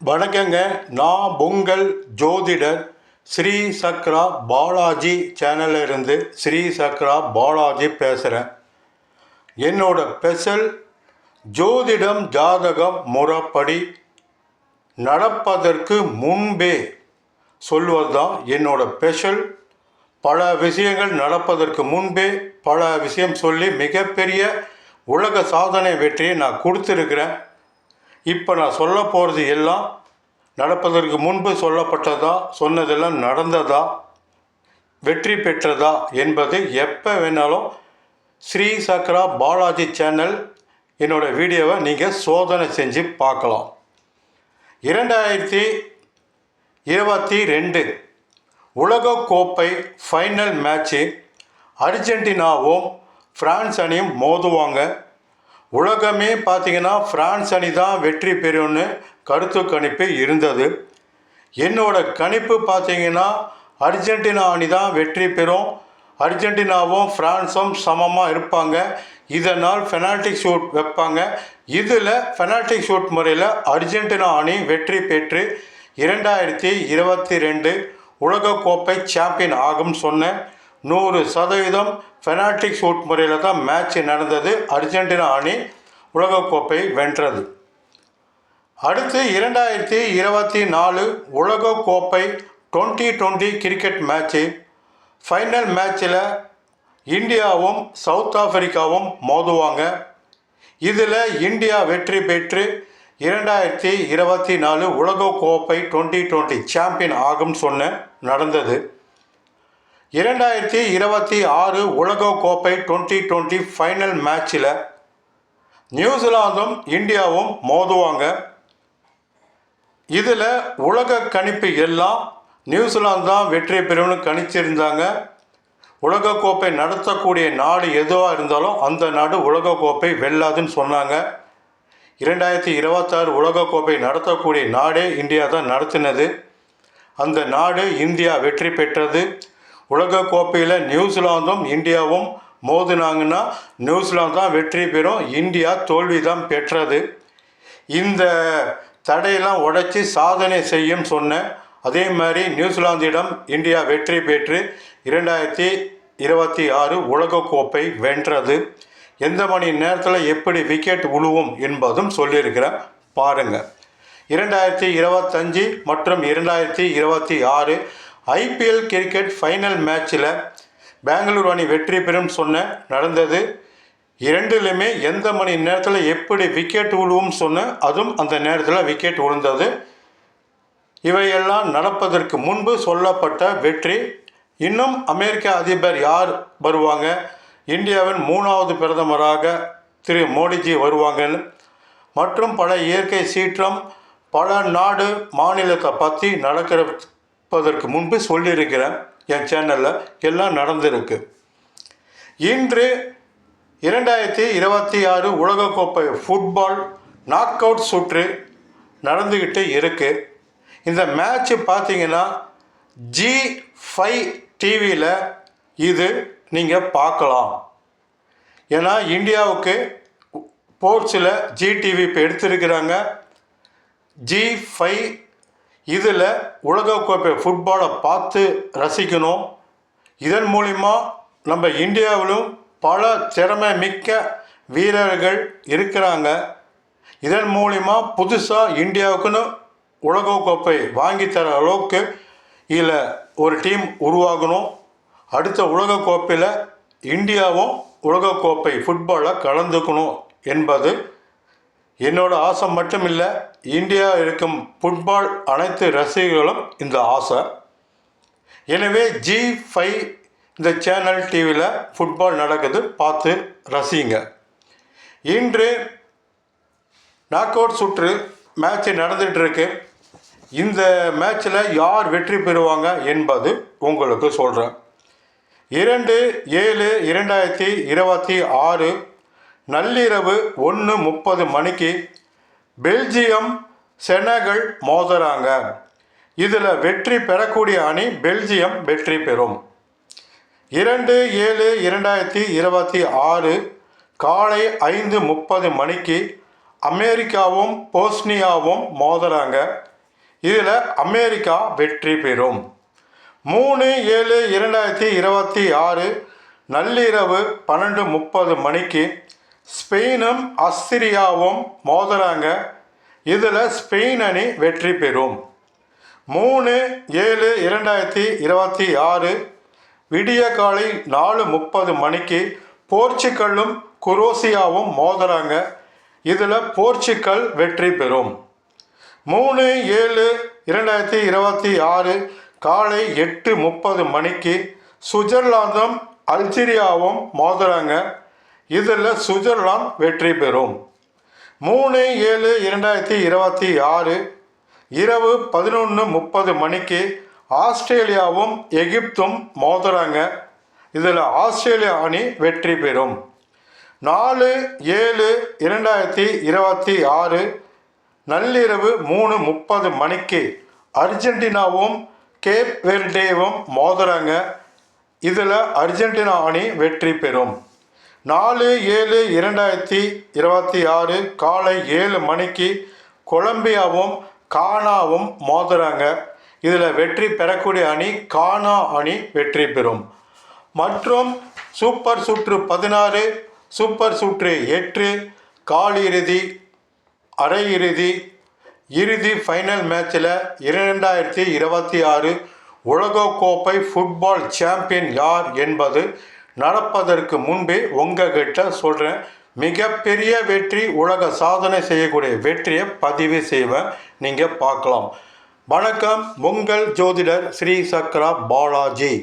வணக்கங்க. நான் உங்கள் ஜோதிடர் ஸ்ரீ சக்ரா பாலாஜி சேனல்ல இருந்து ஸ்ரீ சக்ரா பாலாஜி பேசுகிறேன். என்னோட ஸ்பெஷல் ஜோதிடம் ஜாதகம் முறைப்படி நடப்பதற்கு முன்பே சொல்வது தான் என்னோட ஸ்பெஷல். பல விஷயங்கள் நடப்பதற்கு முன்பே பல விஷயம் சொல்லி மிகப்பெரிய உலக சாதனை வெற்றியை நான் கொடுத்துருக்கிறேன். இப்போ நான் சொல்ல போகிறது எல்லாம் நடப்பதற்கு முன்பு சொல்லப்பட்டதா, சொன்னதெல்லாம் நடந்ததா, வெற்றி பெற்றதா என்பது எப்போ வேணாலும் ஸ்ரீ சக்ரா பாலாஜி சேனல் என்னோடய வீடியோவை நீங்கள் சோதனை செஞ்சு பார்க்கலாம். 2022 உலகக்கோப்பை ஃபைனல் மேட்ச்சு அர்ஜென்டினாவும் பிரான்ஸ் அணியும் மோதுவாங்க. உலகமே பார்த்திங்கன்னா பிரான்ஸ் அணி தான் வெற்றி பெறும்னு கருத்து கணிப்பு இருந்தது. என்னோட கணிப்பு பார்த்திங்கன்னா அர்ஜென்டினா அணி தான் வெற்றி பெறும். அர்ஜென்டினாவும் பிரான்ஸும் சமமாக இருப்பாங்க. இதனால் பெனால்டி ஷூட் வைப்பாங்க. இதில் பெனால்டி ஷூட் முறையில் அர்ஜென்டினா அணி வெற்றி பெற்று 2022 உலகக்கோப்பை சாம்பியன் ஆகும் சொன்னேன். 100% பெனால்டி ஷூட் முறையில் தான் மேட்ச் நடந்தது. அர்ஜென்டினா அணி உலகக்கோப்பை வென்றது. அடுத்து 2024 உலகக்கோப்பை 2020 கிரிக்கெட் மேட்ச்சு ஃபைனல் மேட்ச்சில் இந்தியாவும் சவுத் ஆப்பிரிக்காவும் மோதுவாங்க. இதில் இந்தியா வெற்றி பெற்று 2024 உலகக்கோப்பை 2020 சாம்பியன் ஆகும் சொன்ன நடந்தது. 2026 உலகக்கோப்பை 2020 ஃபைனல் மேட்ச்சில் நியூசிலாந்தும் இந்தியாவும் மோதுவாங்க. இதில் உலக கணிப்பு எல்லாம் நியூசிலாந்து தான் வெற்றி பெறும்னு கணிச்சிருந்தாங்க. உலகக்கோப்பை நடத்தக்கூடிய நாடு எதுவாக இருந்தாலும் அந்த நாடு உலகக்கோப்பை வெல்லாதுன்னு சொன்னாங்க. 2026 உலகக்கோப்பை நடத்தக்கூடிய நாடே இந்தியா தான் நடத்தினது. அந்த நாடு இந்தியா வெற்றி பெற்றது. உலகக்கோப்பையில் நியூசிலாந்தும் இந்தியாவும் மோதினாங்கன்னா நியூசிலாந்து தான் வெற்றி பெறும், இந்தியா தோல்வி தான் பெற்றது. இந்த தடையெல்லாம் உடைச்சி சாதனை செய்யும் சொன்னேன். அதே மாதிரி நியூசிலாந்திடம் இந்தியா வெற்றி பெற்று 2026 உலகக்கோப்பை வென்றது. எந்த மணி நேரத்தில் எப்படி விக்கெட் உழுவும் என்பதும் சொல்லியிருக்கிறேன், பாருங்கள். 2025 மற்றும் 2026 ஐபிஎல் கிரிக்கெட் ஃபைனல் மேட்ச்சில் பெங்களூரு அணி வெற்றி பெறும் சொன்ன நடந்தது. இரண்டுலையுமே எந்த மணி நேரத்தில் எப்படி விக்கெட் விழுவும் சொன்ன அதுவும் அந்த நேரத்தில் விக்கெட் விழுந்தது. இவையெல்லாம் நடப்பதற்கு முன்பு சொல்லப்பட்ட வெற்றி. இன்னும் அமெரிக்க அதிபர் யார் வருவாங்க, இந்தியாவின் 3வது பிரதமராக திரு மோடிஜி வருவாங்கன்னு மற்றும் பல இயற்கை சீற்றம் பல நாடு மாநிலத்தை பற்றி நடக்கிறதற்கு முன்பு சொல்லியிருக்கிறேன். என் சேனலில் எல்லாம் நடந்திருக்கு. இன்று 2026 உலகக்கோப்பை ஃபுட்பால் நாக் அவுட் சுற்று நடந்துக்கிட்டு இருக்குது. இந்த மேட்ச்சு பார்த்திங்கன்னா G5 டிவியில் இது நீங்கள் பார்க்கலாம். ஏன்னா இந்தியாவுக்கு ஸ்போர்ட்ஸில் ஜிடிவி இப்போ எடுத்திருக்கிறாங்க. G5 இதில் உலகக்கோப்பை ஃபுட்பாலை பார்த்து ரசிக்கணும். இதன் மூலிமா நம்ம இந்தியாவிலும் பல திறமை மிக்க வீரர்கள் இருக்கிறாங்க. இதன் மூலிமா புதுசாக இந்தியாவுக்குன்னு உலகக்கோப்பை வாங்கி தர அளவுக்கு இதில் ஒரு டீம் உருவாகணும். அடுத்த உலகக்கோப்பையில் இந்தியாவும் உலகக்கோப்பை ஃபுட்பாலில் கலந்துக்கணும் என்பது என்னோட ஆசை மட்டும் இல்லை, இந்தியா இருக்கும் ஃபுட்பால் அனைத்து ரசிகர்களும் இந்த ஆசை. எனவே G5 இந்த சேனல் டிவியில் ஃபுட்பால் நடக்குது, பார்த்து ரசிங்க. இன்று நாக் அவுட் சுற்று மேட்ச்சு நடந்துகிட்ருக்கு. இந்த மேட்ச்சில் யார் வெற்றி பெறுவாங்க என்பது உங்களுக்கு சொல்கிறேன். 2/7/2026 நள்ளிரவு 1:30 மணிக்கு பெல்ஜியம் செனகல் மோதுறாங்க. இதில் வெற்றி பெறக்கூடிய அணி பெல்ஜியம் வெற்றி பெறும். 2/7/2026 காலை 5:30 மணிக்கு அமெரிக்காவும் போஸ்னியாவும் மோதுறாங்க. இதில் அமெரிக்கா வெற்றி பெறும். 3/7/2026 நள்ளிரவு 12:30 மணிக்கு ஸ்பெயினும் ஆஸ்திரியாவும் மோதுறாங்க. இதில் ஸ்பெயின் அணி வெற்றி பெறும். 3/7/2026 விடிய காலை 4:30 மணிக்கு போர்ச்சுகலும் குரோசியாவும் மோதுறாங்க. இதில் போர்ச்சுகல் வெற்றி பெறும். 3/7/2026 காலை 8:30 மணிக்கு சுவிட்சர்லாந்தும் அல்ஜீரியாவும் மோதுறாங்க. இதில் சுவிட்சர்லாந்து வெற்றி பெறும். 3/7/2026 இரவு 11:30 மணிக்கு ஆஸ்திரேலியாவும் எகிப்தும் மோதுறாங்க. இதில் ஆஸ்திரேலியா அணி வெற்றி பெறும். 4/7/2026 நள்ளிரவு 3:30 மணிக்கு அர்ஜென்டினாவும் கேப் வெர்டேவும் மோதுறாங்க. இதில் அர்ஜென்டினா அணி வெற்றி பெறும். 4/7/2026 காலை 7 மணிக்கு கொலம்பியாவும் கானாவும் மோதுறாங்க. இதில் வெற்றி பெறக்கூடிய அணி கானா அணி வெற்றி பெறும். மற்றும் சூப்பர் சுற்று 16, சூப்பர் சுற்று 8, காலிறுதி, அரையிறுதி, இறுதி ஃபைனல் மேட்சில் 2026 உலகக்கோப்பை ஃபுட்பால் சாம்பியன் யார் என்பது நடப்பதற்கு முன்பே உங்ககிட்ட சொல்கிறேன். மிகப்பெரிய வெற்றி, உலக சாதனை செய்யக்கூடிய வெற்றியை பதிவு செய்வேன். நீங்கள் பார்க்கலாம். வணக்கம். உங்கள் ஜோதிடர் ஸ்ரீ சக்ரா பாலாஜி.